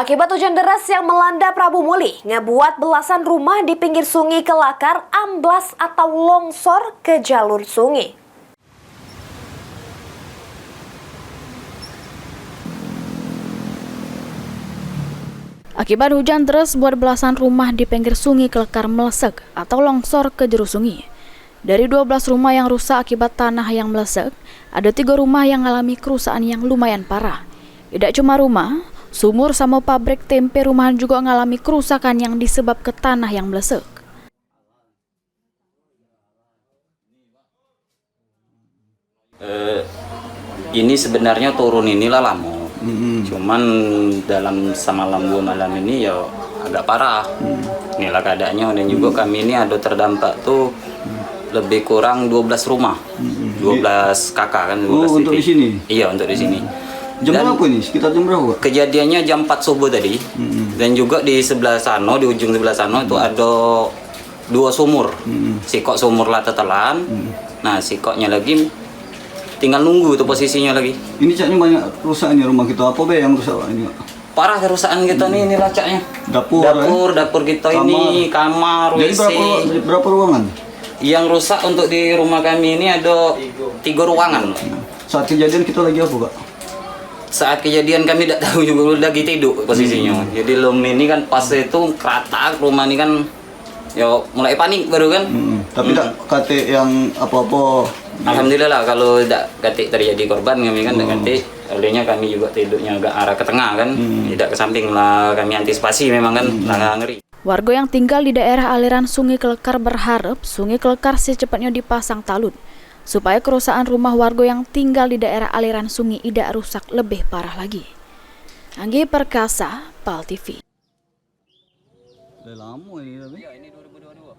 Akibat hujan deras yang melanda Prabu Muli, ngebuat belasan rumah di pinggir sungai Kelakar amblas atau longsor ke jalur sungai. Akibat hujan deras buat belasan rumah di pinggir sungai Kelakar melesek atau longsor ke jalur sungai. Dari 12 rumah yang rusak akibat tanah yang melesek, ada 3 rumah yang mengalami kerusakan yang lumayan parah. Tidak cuma rumah, sumur sama pabrik tempe rumahan juga mengalami kerusakan yang disebabkan tanah yang melesek. Ini sebenarnya turun inilah lama. Cuman dalam semalam 2 malam ini ya agak parah. Inilah keadaannya, dan juga kami ini ada terdampak tuh lebih kurang 12 rumah. 12 kakak kan, 12 untuk di sini? Iya, untuk di sini. Jam berapa ini? Sekitar jam berapa? Kejadiannya jam 4 subuh tadi. Dan juga di sebelah sana, di ujung sebelah sana itu ada 2 sumur. Sikok sumur lah tetelan. Nah, sikoknya lagi tinggal nunggu tuh posisinya lagi. Ini caknya banyak rusaknya rumah kita. Apa be yang rusak ini? Parah kerusakan kita nih, ini lacaknya. Dapur kita kamar. ini, kamar, Jadi WC. berapa ruangan? Yang rusak untuk di rumah kami ini ada 3 ruangan. Saat kejadian kita lagi apa, Kak? Saat kejadian kami tidak tahu juga, lagi tidur posisinya. Jadi lom ini kan pas itu keratak rumah ini kan, ya mulai panik baru kan. Tapi tak kate yang apa-apa. Alhamdulillah lah, kalau tidak katik terjadi korban kami kan tidak katik. Olehnya kami juga tidurnya agak arah ke tengah kan, tidak ke samping lah, kami antisipasi memang kan, ngeri. Warga yang tinggal di daerah aliran Sungai Kelakar berharap Sungai Kelakar secepatnya dipasang talud supaya kerusakan rumah warga yang tinggal di daerah aliran sungai tidak rusak lebih parah lagi. Anggi Perkasa, PAL TV. Lama ini tapi. Ya, ini 2022.